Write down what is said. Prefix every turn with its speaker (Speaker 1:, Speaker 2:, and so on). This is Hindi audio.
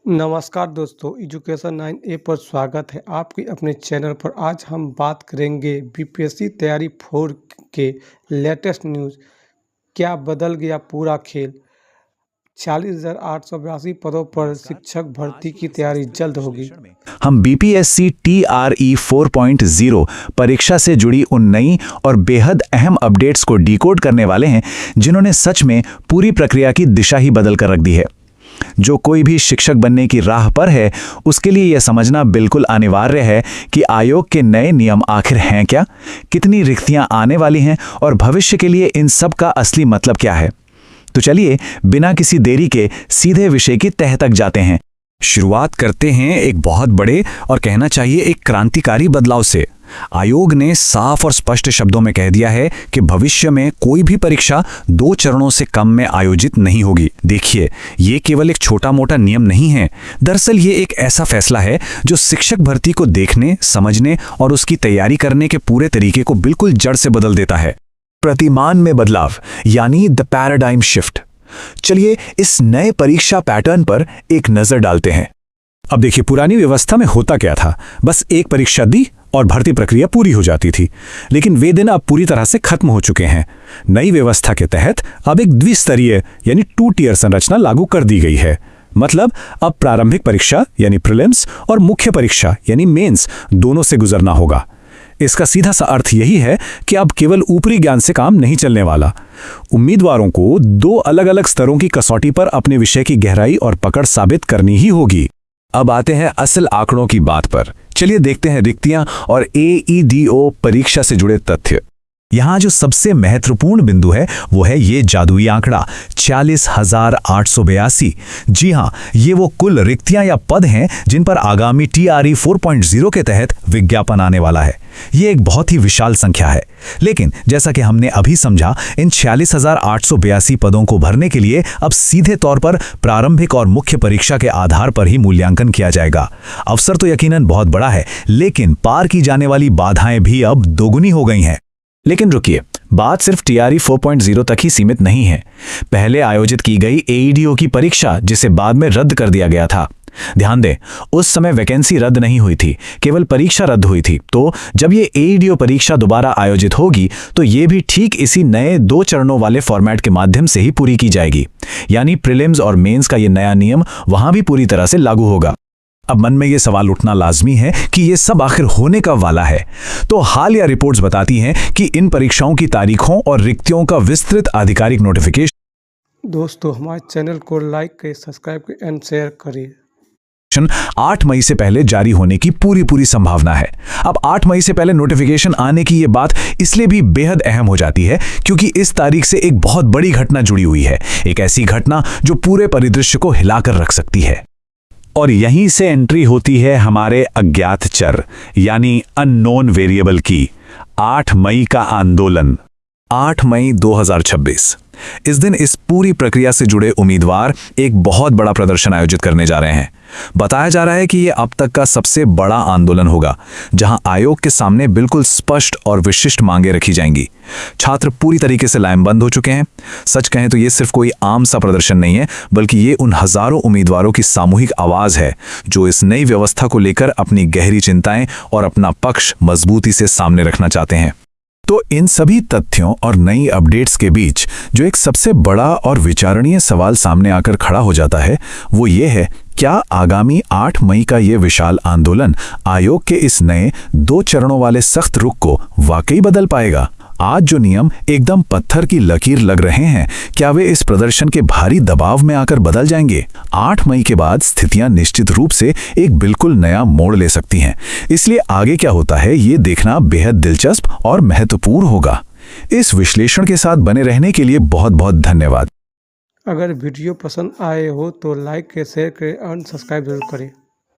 Speaker 1: नमस्कार दोस्तों, एजुकेशन 9A पर स्वागत है आपके अपने चैनल पर। आज हम बात करेंगे बीपीएससी तैयारी 4 के लेटेस्ट न्यूज़। क्या बदल गया पूरा खेल? 40,882 पदों पर शिक्षक भर्ती की तैयारी जल्द होगी।
Speaker 2: हम बीपीएससी TRE 4.0 परीक्षा से जुड़ी उन नई और बेहद अहम अपडेट्स को डिकोड करने वाले हैं जिन्होंने सच में पूरी प्रक्रिया की दिशा ही बदल कर रख दी है। जो कोई भी शिक्षक बनने की राह पर है उसके लिए यह समझना बिल्कुल अनिवार्य है कि आयोग के नए नियम आखिर हैं क्या, कितनी रिक्तियां आने वाली हैं और भविष्य के लिए इन सब का असली मतलब क्या है। तो चलिए बिना किसी देरी के सीधे विषय की तह तक जाते हैं। शुरुआत करते हैं एक बहुत बड़े और कहना चाहिए एक क्रांतिकारी बदलाव से। आयोग ने साफ और स्पष्ट शब्दों में कह दिया है कि भविष्य में कोई भी परीक्षा 2 चरणों से कम में आयोजित नहीं होगी। देखिए, ये केवल एक छोटा मोटा नियम नहीं है। दरअसल ये एक ऐसा फैसला है जो शिक्षक भर्ती को देखने, समझने और उसकी तैयारी करने के पूरे तरीके को बिल्कुल जड़ से बदल देता है। प्रतिमान में बदलाव यानी द पैराडाइम शिफ्ट। चलिए इस नए परीक्षा पैटर्न पर एक नजर डालते हैं। अब देखिए, पुरानी व्यवस्था में होता क्या था, बस एक परीक्षा दी और भर्ती प्रक्रिया पूरी हो जाती थी। लेकिन वे दिन अब पूरी तरह से खत्म हो चुके हैं। नई व्यवस्था के तहत अब एक द्विस्तरीय यानी 2 टियर संरचना लागू कर दी गई है। मतलब अब प्रारंभिक परीक्षा यानी प्रीलिम्स और मुख्य परीक्षा यानी मेंस दोनों से गुजरना होगा। इसका सीधा सा अर्थ यही है कि अब केवल ऊपरी ज्ञान से काम नहीं चलने वाला। उम्मीदवारों को 2 अलग अलग स्तरों की कसौटी पर अपने विषय की गहराई और पकड़ साबित करनी ही होगी। अब आते हैं असल आंकड़ों की बात पर। चलिए देखते हैं रिक्तियां और AEDO परीक्षा से जुड़े तथ्य। यहाँ जो सबसे महत्वपूर्ण बिंदु है वो है ये जादुई आंकड़ा 40,882। जी हाँ, ये वो कुल रिक्तियां या पद हैं जिन पर आगामी TRE 4.0 के तहत विज्ञापन आने वाला है। ये एक बहुत ही विशाल संख्या है, लेकिन जैसा कि हमने अभी समझा, इन 40,882 पदों को भरने के लिए अब सीधे तौर पर प्रारंभिक और मुख्य परीक्षा के आधार पर ही मूल्यांकन किया जाएगा। अवसर तो यकीनन बहुत बड़ा है, लेकिन पार की जाने वाली बाधाएं भी अब दोगुनी हो गई हैं। लेकिन रुकिए, बात सिर्फ TRE 4.0 तक ही सीमित नहीं है। पहले आयोजित की गई AEDO की परीक्षा, जिसे बाद में रद्द कर दिया गया था। ध्यान दें, उस समय वैकेंसी रद्द नहीं हुई थी, केवल परीक्षा रद्द हुई थी। तो जब ये AEDO परीक्षा दोबारा आयोजित होगी तो ये भी ठीक इसी नए 2 चरणों वाले फॉर्मेट के माध्यम से ही पूरी की जाएगी। यानी प्रीलिम्स और मेंस का ये नया नियम वहां भी पूरी तरह से लागू होगा। अब मन में ये सवाल उठना लाजमी है कि ये सब आखिर होने कब वाला है। तो हालिया रिपोर्ट्स बताती हैं कि इन परीक्षाओं की तारीखों और रिक्तियों का विस्तृत आधिकारिक नोटिफिकेशन
Speaker 1: दोस्तों, हमारे चैनल को लाइक करें, सब्सक्राइब करें एंड शेयर करिए।
Speaker 2: 8 मई से पहले जारी होने की पूरी संभावना है। अब 8 मई से पहले नोटिफिकेशन आने की ये बात इसलिए भी बेहद अहम हो जाती है क्योंकि इस तारीख से एक बहुत बड़ी घटना जुड़ी हुई है। एक ऐसी घटना जो पूरे परिदृश्य को हिलाकर रख सकती है। और यहीं से एंट्री होती है हमारे अज्ञात चर यानी अननोन वेरिएबल की। 8 मई का आंदोलन। 8 मई 2026। इस दिन इस पूरी प्रक्रिया से जुड़े उम्मीदवार एक बहुत बड़ा प्रदर्शन आयोजित करने जा रहे हैं। बताया जा रहा है कि यह अब तक का सबसे बड़ा आंदोलन होगा, जहां आयोग के सामने बिल्कुल स्पष्ट और विशिष्ट मांगे रखी जाएंगी। छात्र पूरी तरीके से लामबंद हो चुके हैं। सच कहें तो ये सिर्फ कोई आम सा प्रदर्शन नहीं है, बल्कि ये उन हजारों उम्मीदवारों की सामूहिक आवाज है जो इस नई व्यवस्था को लेकर अपनी गहरी चिंताएं और अपना पक्ष मजबूती से सामने रखना चाहते हैं। तो इन सभी तथ्यों और नई अपडेट्स के बीच जो एक सबसे बड़ा और विचारणीय सवाल सामने आकर खड़ा हो जाता है वो ये है, क्या आगामी 8 मई का ये विशाल आंदोलन आयोग के इस नए 2 चरणों वाले सख्त रुख को वाकई बदल पाएगा? आज जो नियम एकदम पत्थर की लकीर लग रहे हैं, क्या वे इस प्रदर्शन के भारी दबाव में आकर बदल जाएंगे? 8 मई के बाद स्थितियां निश्चित रूप से एक बिल्कुल नया मोड़ ले सकती हैं। इसलिए आगे क्या होता है ये देखना बेहद दिलचस्प और महत्वपूर्ण होगा। इस विश्लेषण के साथ बने रहने के लिए बहुत बहुत धन्यवाद।
Speaker 1: अगर वीडियो पसंद आए हो तो लाइक करें, शेयर करें और सब्सक्राइब जरूर करें।